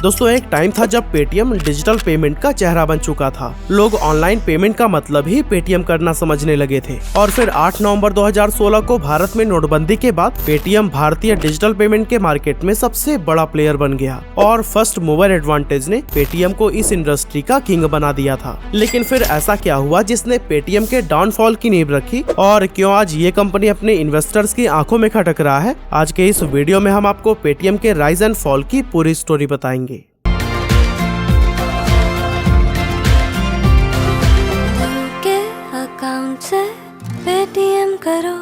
दोस्तों एक टाइम था जब पेटीएम डिजिटल पेमेंट का चेहरा बन चुका था। लोग ऑनलाइन पेमेंट का मतलब ही पेटीएम करना समझने लगे थे और फिर 8 नवंबर 2016 को भारत में नोटबंदी के बाद पेटीएम भारतीय डिजिटल पेमेंट के मार्केट में सबसे बड़ा प्लेयर बन गया और फर्स्ट मूवर एडवांटेज ने पेटीएम को इस इंडस्ट्री का किंग बना दिया था। लेकिन फिर ऐसा क्या हुआ जिसने पेटीएम के डाउनफॉल की नींव रखी और क्यों आज ये कंपनी अपने इन्वेस्टर्स की आंखों में खटक रहा है? आज के इस वीडियो में हम आपको पेटीएम के राइज एंड फॉल की पूरी स्टोरी बताएंगे। अकाउंट से पेटीएम करो।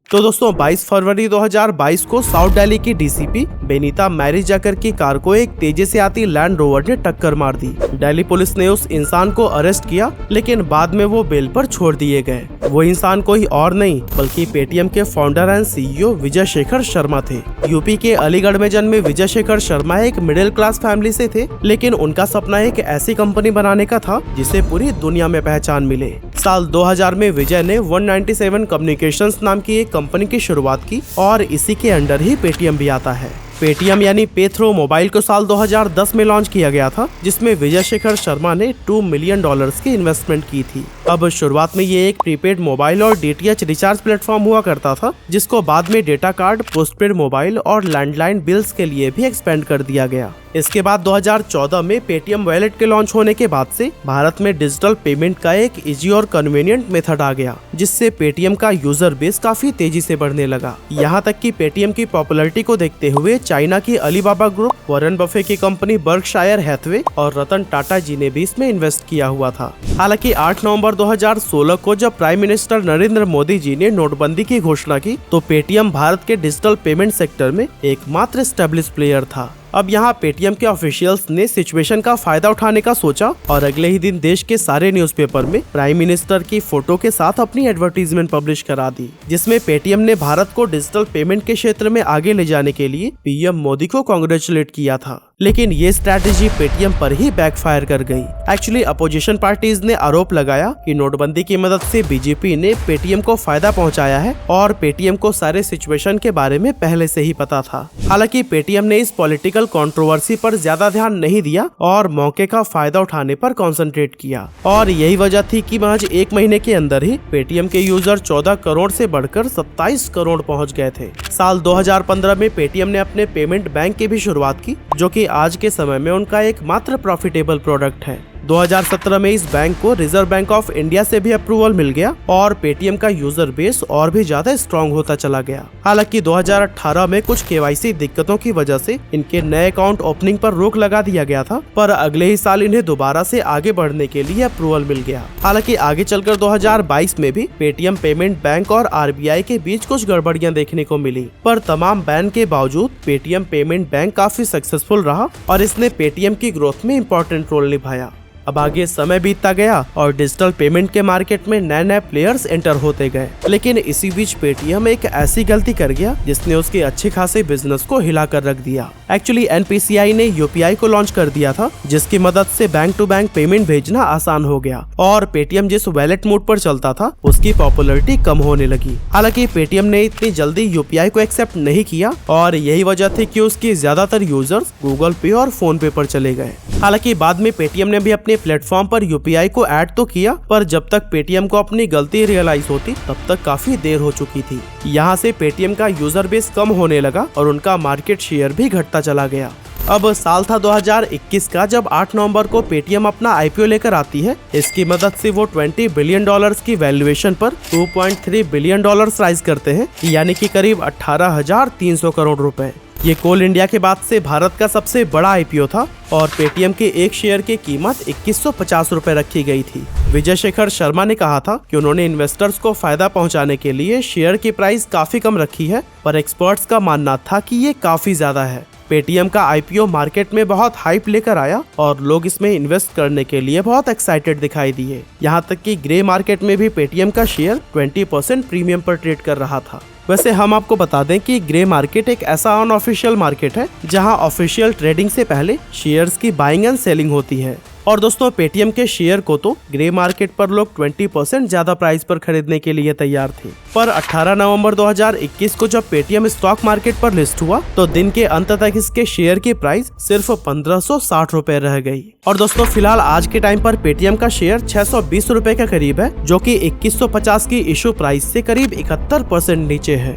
तो दोस्तों 22 फरवरी 2022 को साउथ दिल्ली की डीसीपी बेनीता मैरी जैकर की कार को एक तेजी से आती लैंड रोवर ने टक्कर मार दी। दिल्ली पुलिस ने उस इंसान को अरेस्ट किया लेकिन बाद में वो बेल पर छोड़ दिए गए। वो इंसान कोई और नहीं बल्कि पेटीएम के founder and CEO Vijay Shekhar Sharma थे। यूपी के अलीगढ़ में जन्मे विजय शेखर शर्मा एक मिडिल क्लास फैमिली से थे, लेकिन उनका सपना एक ऐसी कंपनी बनाने का था जिसे पूरी दुनिया में पहचान मिले। साल 2000 में विजय ने 197 कम्युनिकेशंस नाम की एक कंपनी की शुरुआत की और इसी के अंडर ही पेटीएम भी आता है। पेटीएम यानी पे थ्रू मोबाइल को साल 2010 में लॉन्च किया गया था, जिसमें विजय शेखर शर्मा ने $2 मिलियन की इन्वेस्टमेंट की थी। अब शुरुआत में ये एक प्रीपेड मोबाइल और डीटीएच रिचार्ज प्लेटफॉर्म हुआ करता था, जिसको बाद में डेटा कार्ड, पोस्टपेड मोबाइल और लैंडलाइन बिल्स के लिए भी एक्सपेंड कर दिया गया। इसके बाद 2014 में पेटीएम वॉलेट के लॉन्च होने के बाद से भारत में डिजिटल पेमेंट का एक इजी और कन्वीनियंट मेथड आ गया, जिससे पेटीएम का यूजर बेस काफी तेजी से बढ़ने लगा। यहाँ तक कि पेटीएम की पॉपुलैरिटी को देखते हुए चाइना की अलीबाबा ग्रुप, वॉरेन बफे की कंपनी बर्कशायर हैथवे और रतन टाटा जी ने भी इसमें इन्वेस्ट किया हुआ था। हालांकि 8 नवंबर 2016 को जब प्राइम मिनिस्टर नरेंद्र मोदी जी ने नोटबंदी की घोषणा की तो पेटीएम भारत के डिजिटल पेमेंट सेक्टर में एकमात्र एस्टेब्लिश प्लेयर था। अब यहाँ पेटीएम के ऑफिशियल्स ने सिचुएशन का फायदा उठाने का सोचा और अगले ही दिन देश के सारे न्यूज़पेपर में प्राइम मिनिस्टर की फोटो के साथ अपनी एडवर्टीजमेंट पब्लिश करा दी, जिसमें पेटीएम ने भारत को डिजिटल पेमेंट के क्षेत्र में आगे ले जाने के लिए पीएम मोदी को कांग्रेचुलेट किया था। लेकिन ये स्ट्रैटेजी पेटीएम पर ही बैकफायर कर गई। एक्चुअली अपोजिशन पार्टीज ने आरोप लगाया कि नोटबंदी की मदद से बीजेपी ने पेटीएम को फायदा पहुंचाया है और पेटीएम को सारे सिचुएशन के बारे में पहले से ही पता था। हालांकि पेटीएम ने इस पॉलिटिकल कंट्रोवर्सी पर ज्यादा ध्यान नहीं दिया और मौके का फायदा उठाने पर कंसंट्रेट किया और यही वजह थी कि महज एक महीने के अंदर ही पेटीएम के यूजर 14 करोड़ से बढ़कर 27 करोड़ पहुंच गए थे। साल 2015 में पेटीएम ने अपने पेमेंट बैंक की भी शुरुआत की, जो कि आज के समय में उनका एकमात्र प्रॉफिटेबल प्रोडक्ट है। 2017 में इस बैंक को रिजर्व बैंक ऑफ इंडिया से भी अप्रूवल मिल गया और पेटीएम का यूजर बेस और भी ज्यादा स्ट्रॉन्ग होता चला गया। हालांकि 2018 में कुछ केवाईसी दिक्कतों की वजह से इनके नए अकाउंट ओपनिंग पर रोक लगा दिया गया था, पर अगले ही साल इन्हें दोबारा से आगे बढ़ने के लिए अप्रूवल मिल गया। हालांकि आगे चलकर 2022 में भी पेटीएम पेमेंट बैंक और आरबीआई के बीच कुछ गड़बड़ियां देखने को मिली, पर तमाम बैन के बावजूद पेटीएम पेमेंट बैंक काफी सक्सेसफुल रहा और इसने पेटीएम की ग्रोथ में इम्पोर्टेंट रोल निभाया। अब आगे समय बीतता गया और डिजिटल पेमेंट के मार्केट में नए नए प्लेयर्स एंटर होते गए, लेकिन इसी बीच पेटीएम एक ऐसी गलती कर गया जिसने उसके अच्छे खासे बिजनेस को हिला कर रख दिया। एक्चुअली एनपीसीआई ने यूपीआई को लॉन्च कर दिया था, जिसकी मदद से बैंक टू बैंक पेमेंट भेजना आसान हो गया और पेटीएम जिस वॉलेट मोड पर चलता था उसकी पॉपुलैरिटी कम होने लगी। हालांकि पेटीएम ने इतनी जल्दी यूपीआई को एक्सेप्ट नहीं किया और यही वजह थी कि उसकी ज्यादातर यूजर्स गूगल पे और फोन पे पर चले गए। हालांकि बाद में पेटीएम ने भी अपने प्लेटफॉर्म पर यूपीआई को ऐड तो किया, पर जब तक पेटीएम को अपनी गलती रियलाइज होती तब तक काफी देर हो चुकी थी। यहाँ से पेटीएम का यूजर बेस कम होने लगा और उनका मार्केट शेयर भी घटता चला गया। अब साल था 2021 का जब 8 नवंबर को पेटीएम अपना आईपीओ लेकर आती है। इसकी मदद से वो $20 बिलियन की वैल्यूएशन पर $2.3 बिलियन राइज करते हैं, यानी कि करीब 18,300 करोड़ रुपए। ये कोल इंडिया के बाद से भारत का सबसे बड़ा आईपीओ था और पेटीएम के एक शेयर की कीमत 2150 रुपए रखी गई थी। विजय शेखर शर्मा ने कहा था कि उन्होंने इन्वेस्टर्स को फायदा पहुंचाने के लिए शेयर की प्राइस काफी कम रखी है, पर एक्सपर्ट्स का मानना था कि ये काफी ज्यादा है। पेटीएम का आईपीओ मार्केट में बहुत हाइप लेकर आया और लोग इसमें इन्वेस्ट करने के लिए बहुत एक्साइटेड दिखाई दिए। यहाँ तक कि ग्रे मार्केट में भी पेटीएम का शेयर 20% प्रीमियम पर ट्रेड कर रहा था। वैसे हम आपको बता दें कि ग्रे मार्केट एक ऐसा अनऑफिशियल मार्केट है जहां ऑफिशियल ट्रेडिंग से पहले शेयर्स की बाइंग एंड सेलिंग होती है। और दोस्तों पेटीएम के शेयर को तो ग्रे मार्केट पर लोग 20% ज्यादा प्राइस पर खरीदने के लिए तैयार थे, पर 18 नवंबर 2021 को जब पेटीएम स्टॉक मार्केट पर लिस्ट हुआ तो दिन के अंत तक इसके शेयर की प्राइस सिर्फ 1560 रुपए रह गई। और दोस्तों फिलहाल आज के टाइम पर पेटीएम का शेयर 620 रुपए के करीब है, जो कि 2150 की इशू प्राइस से करीब 71% नीचे है।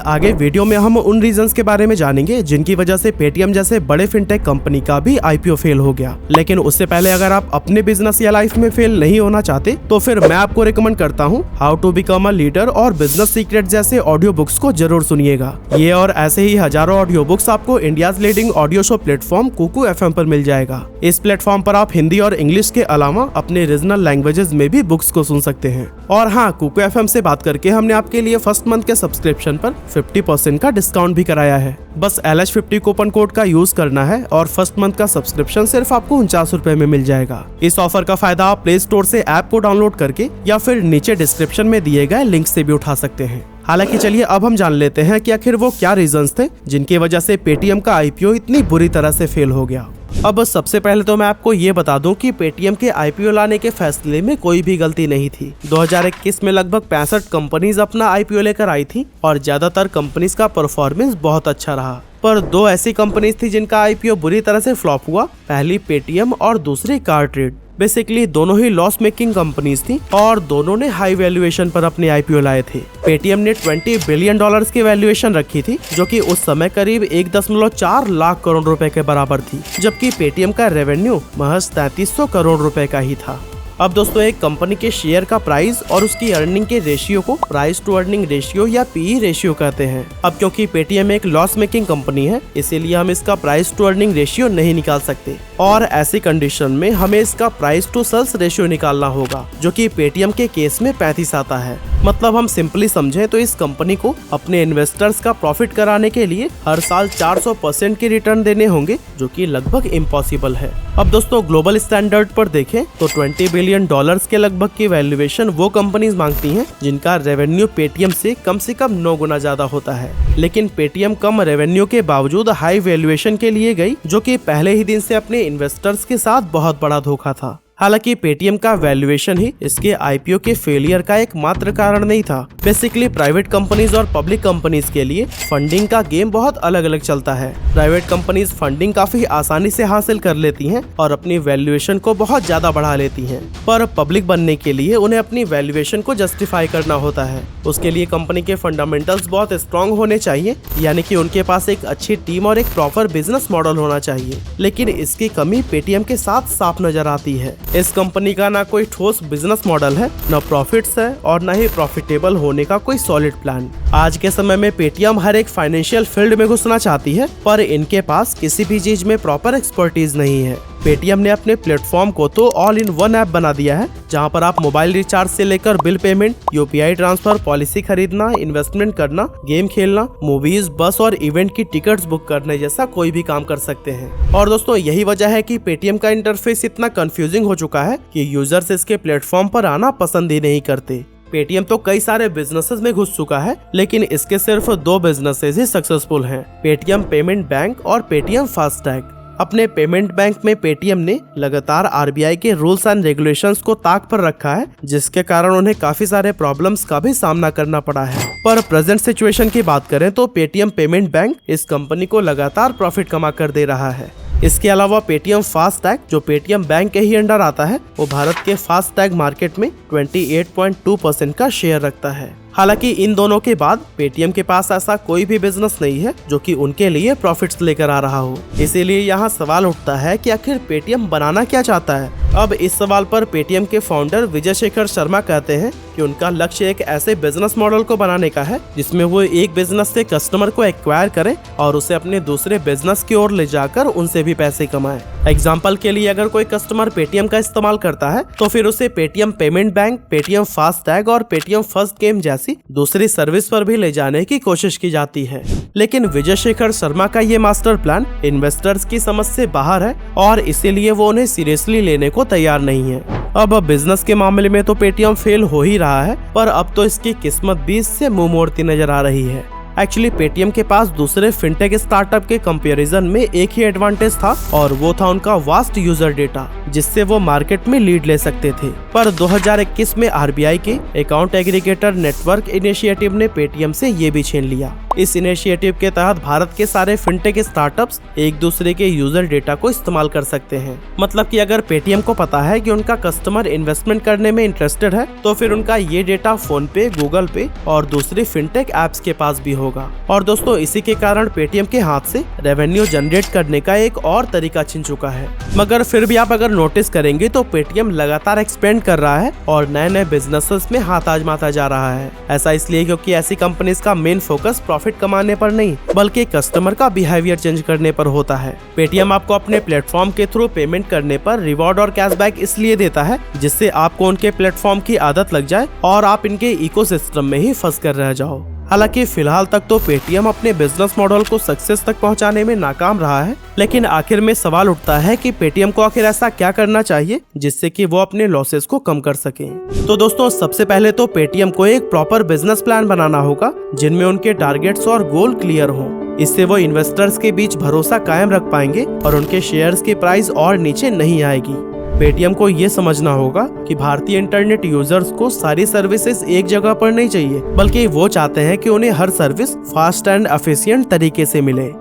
आगे वीडियो में हम उन रीजंस के बारे में जानेंगे जिनकी वजह से पेटीएम जैसे बड़े फिनटेक कंपनी का भी आईपीओ फेल हो गया। लेकिन उससे पहले अगर आप अपने बिजनेस या लाइफ में फेल नहीं होना चाहते तो फिर मैं आपको रिकमेंड करता हूँ how to become a leader और बिजनेस सीक्रेट जैसे ऑडियो बुक्स को जरूर सुनिएगा। ये और ऐसे ही हजारों ऑडियो बुक्स आपको India's leading audio show platform Kuku FM पर मिल जाएगा। इस प्लेटफॉर्म पर आप हिंदी और इंग्लिश के अलावा अपने रीजनल लैंग्वेजेस में भी बुक्स को सुन सकते हैं। और हाँ, कुकू एफएम से बात करके हमने आपके लिए फर्स्ट मंथ के सब्सक्रिप्शन पर 50% का डिस्काउंट भी कराया है। बस LH50 कूपन कोड का यूज करना है और फर्स्ट मंथ का सब्सक्रिप्शन सिर्फ आपको 49 रुपए में मिल जाएगा। इस ऑफर का फायदा आप प्ले स्टोर से ऐप को डाउनलोड करके या फिर नीचे डिस्क्रिप्शन में दिए गए लिंक से भी उठा सकते हैं। हालांकि चलिए अब हम जान लेते हैं कि आखिर वो क्या रीजंस थे जिनकी वजह से पेटीएम का आईपीओ इतनी बुरी तरह से फेल हो गया। अब सबसे पहले तो मैं आपको ये बता दूं कि पेटीएम के आईपीओ लाने के फैसले में कोई भी गलती नहीं थी। 2021 में लगभग 65 कंपनीज अपना आईपीओ लेकर आई थी और ज्यादातर कंपनीज का परफॉर्मेंस बहुत अच्छा रहा, पर दो ऐसी कंपनीज थी जिनका आईपीओ बुरी तरह से फ्लॉप हुआ। पहली पेटीएम और दूसरी कारट्रेड। बेसिकली दोनों ही लॉस मेकिंग कंपनीज थी और दोनों ने हाई वैल्यूएशन पर अपने आईपीओ लाए थे। पेटीएम ने $20 बिलियन की वैल्यूएशन रखी थी, जो कि उस समय करीब 1.4 लाख करोड़ रुपए के बराबर थी, जबकि पेटीएम का रेवेन्यू महज 3300 करोड़ रुपए का ही था। अब दोस्तों एक कंपनी के शेयर का प्राइस और उसकी अर्निंग के रेशियो को प्राइस टू अर्निंग रेशियो या पीई रेशियो कहते हैं। अब क्योंकि पेटीएम एक लॉस मेकिंग कंपनी है, इसीलिए हम इसका प्राइस टू अर्निंग रेशियो नहीं निकाल सकते और ऐसी कंडीशन में हमें इसका प्राइस टू सेल्स रेशियो निकालना होगा, जो कि पेटीएम के केस में 35 आता है। मतलब हम सिंपली समझें तो इस कंपनी को अपने इन्वेस्टर्स का प्रॉफिट कराने के लिए हर साल 400% के रिटर्न देने होंगे, जो कि लगभग इम्पॉसिबल है। अब दोस्तों ग्लोबल स्टैंडर्ड पर देखें तो $20 बिलियन के लगभग की वैल्यूएशन वो कंपनीज मांगती हैं जिनका रेवेन्यू पेटीएम से कम 9 गुना ज्यादा होता है। लेकिन पेटीएम कम रेवेन्यू के बावजूद हाई वैल्यूएशन के लिए गई, जो कि पहले ही दिन से अपने इन्वेस्टर्स के साथ बहुत बड़ा धोखा था। हालांकि पेटीएम का वैल्यूएशन ही इसके आईपीओ के फेलियर का एक मात्र कारण नहीं था। बेसिकली प्राइवेट कंपनीज और पब्लिक कंपनीज के लिए फंडिंग का गेम बहुत अलग अलग चलता है। प्राइवेट कंपनीज फंडिंग काफी आसानी से हासिल कर लेती हैं और अपनी वैल्यूएशन को बहुत ज्यादा बढ़ा लेती हैं, पर पब्लिक बनने के लिए उन्हें अपनी वैल्यूएशन को जस्टिफाई करना होता है। उसके लिए कंपनी के फंडामेंटल्स बहुत स्ट्रॉन्ग होने चाहिए, यानी कि उनके पास एक अच्छी टीम और एक प्रॉपर बिजनेस मॉडल होना चाहिए। लेकिन इसकी कमी पेटीएम के साथ साफ नजर आती है। इस कंपनी का ना कोई ठोस बिजनेस मॉडल है, न प्रॉफिट्स है और न ही प्रॉफिटेबल होने का कोई सॉलिड प्लान। आज के समय में पेटीएम हर एक फाइनेंशियल फील्ड में घुसना चाहती है, पर इनके पास किसी भी चीज में प्रॉपर एक्सपर्टीज नहीं है। पेटीएम ने अपने प्लेटफॉर्म को तो ऑल इन वन ऐप बना दिया है, जहां पर आप मोबाइल रिचार्ज से लेकर bill payment, UPI transfer, policy खरीदना, इन्वेस्टमेंट करना, गेम खेलना, मूवीज, बस और इवेंट की टिकट्स बुक करने जैसा कोई भी काम कर सकते हैं। और दोस्तों यही वजह है कि पेटीएम का इंटरफेस इतना कंफ्यूजिंग हो चुका है कि यूजर्स इसके प्लेटफॉर्म पर आना पसंद ही नहीं करते। पेटीएम तो कई सारे बिजनेसेस में घुस चुका है, लेकिन इसके सिर्फ 2 बिजनेसेस ही सक्सेसफुल हैं, पेटीएम पेमेंट बैंक और पेटीएम फास्टैग। अपने पेमेंट बैंक में पेटीएम ने लगातार आरबीआई के रूल्स एंड रेगुलेशंस को ताक पर रखा है, जिसके कारण उन्हें काफी सारे प्रॉब्लम्स का भी सामना करना पड़ा है। पर प्रेजेंट सिचुएशन की बात करें तो पेटीएम पेमेंट बैंक इस कंपनी को लगातार प्रॉफिट कमा कर दे रहा है। इसके अलावा पेटीएम फास्टैग, जो पेटीएम बैंक के ही अंडर आता है, वो भारत के फास्टैग मार्केट में 28.2% का शेयर रखता है। हालांकि इन दोनों के बाद पेटीएम के पास ऐसा कोई भी बिजनेस नहीं है जो कि उनके लिए प्रॉफिट्स लेकर आ रहा हो। इसीलिए यहाँ सवाल उठता है कि आखिर पेटीएम बनाना क्या चाहता है। अब इस सवाल पर पेटीएम के फाउंडर विजय शेखर शर्मा कहते हैं कि उनका लक्ष्य एक ऐसे बिजनेस मॉडल को बनाने का है जिसमें वो एक बिजनेस से कस्टमर को एक्वायर करें और उसे अपने दूसरे बिजनेस की ओर ले जाकर उनसे भी पैसे कमाए। एग्जाम्पल के लिए अगर कोई कस्टमर पेटीएम का इस्तेमाल करता है तो फिर उसे Paytm payment bank, Paytm FASTag और पेटीएम फर्स्ट गेम जैसी दूसरी सर्विस पर भी ले जाने की कोशिश की जाती है। लेकिन विजय शेखर शर्मा का ये मास्टर प्लान इन्वेस्टर्स की समझ से बाहर है और इसीलिए वो उन्हें सीरियसली लेने को तैयार नहीं है। अब बिजनेस के मामले में तो पेटीएम फेल हो ही रहा है, पर अब तो इसकी किस्मत भी इससे मुंह मोड़ती नजर आ रही है। एक्चुअली पेटीएम के पास दूसरे फिनटेक स्टार्टअप के कंपैरिजन में एक ही एडवांटेज था और वो था उनका वास्ट यूजर डेटा, जिससे वो मार्केट में लीड ले सकते थे। पर 2021 में आरबीआई के अकाउंट एग्रीगेटर नेटवर्क इनिशिएटिव ने पेटीएम से ये भी छीन लिया। इस इनिशिएटिव के तहत भारत के सारे फिनटेक स्टार्टअप्स एक दूसरे के यूजर डेटा को इस्तेमाल कर सकते हैं। मतलब कि अगर पेटीएम को पता है कि उनका कस्टमर इन्वेस्टमेंट करने में इंटरेस्टेड है, तो फिर उनका ये डेटा फोन पे, गूगल पे और दूसरी फिनटेक एप्स के पास भी होगा। और दोस्तों, इसी के कारण पेटीएम के हाथ से रेवेन्यू जनरेट करने का एक और तरीका छिन चुका है। मगर फिर भी आप अगर नोटिस करेंगे तो पेटीएम लगातार एक्सपेंड कर रहा है और नए नए बिजनेसेस में हाथ आजमाता जा रहा है। ऐसा इसलिए क्योंकि ऐसी कंपनीज का मेन फोकस प्रॉफिट कमाने पर नहीं, बल्कि कस्टमर का बिहेवियर चेंज करने पर होता है। पेटीएम आपको अपने प्लेटफॉर्म के थ्रू पेमेंट करने पर रिवॉर्ड और कैशबैक इसलिए देता है जिससे आपको उनके प्लेटफॉर्म की आदत लग जाए और आप इनके इकोसिस्टम में ही फंस कर रह जाओ। हालांकि फिलहाल तक तो पेटीएम अपने बिजनेस मॉडल को सक्सेस तक पहुंचाने में नाकाम रहा है, लेकिन आखिर में सवाल उठता है कि पेटीएम को आखिर ऐसा क्या करना चाहिए जिससे कि वो अपने लॉसेस को कम कर सके। तो दोस्तों, सबसे पहले तो पेटीएम को एक प्रॉपर बिजनेस प्लान बनाना होगा जिनमें उनके टारगेट्स और गोल क्लियर हों। इससे वो इन्वेस्टर्स के बीच भरोसा कायम रख पाएंगे और उनके शेयर्स की प्राइस और नीचे नहीं आएगी। पेटीएम को ये समझना होगा कि भारतीय इंटरनेट यूजर्स को सारी सर्विसेज एक जगह पर नहीं चाहिए, बल्कि वो चाहते हैं कि उन्हें हर सर्विस फास्ट एंड एफिशिएंट तरीके से मिले।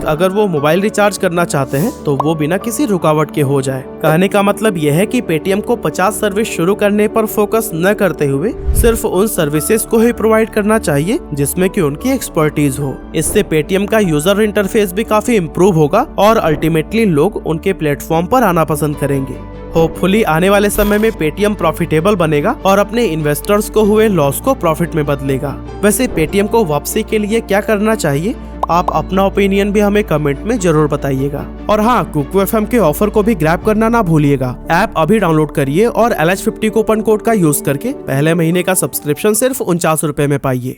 अगर वो मोबाइल रिचार्ज करना चाहते हैं तो वो बिना किसी रुकावट के हो जाए। कहने का मतलब यह है कि पेटीएम को 50 सर्विस शुरू करने पर फोकस न करते हुए सिर्फ उन सर्विसेज को ही प्रोवाइड करना चाहिए जिसमें कि उनकी एक्सपर्टीज हो। इससे पेटीएम का यूजर इंटरफेस भी काफी इम्प्रूव होगा और अल्टीमेटली लोग उनके प्लेटफॉर्म पर आना पसंद करेंगे। होपफुली आने वाले समय में पेटीएम प्रॉफिटेबल बनेगा और अपने इन्वेस्टर्स को हुए लॉस को प्रॉफिट में बदलेगा। वैसे पेटीएम को वापसी के लिए क्या करना चाहिए, आप अपना ओपिनियन भी हमें कमेंट में जरूर बताइएगा। और हाँ, कुकू एफएम के ऑफर को भी ग्रैब करना ना भूलिएगा। ऐप अभी डाउनलोड करिए और LH50 कूपन कोड का यूज करके पहले महीने का सब्सक्रिप्शन सिर्फ 49 रुपए में पाइए।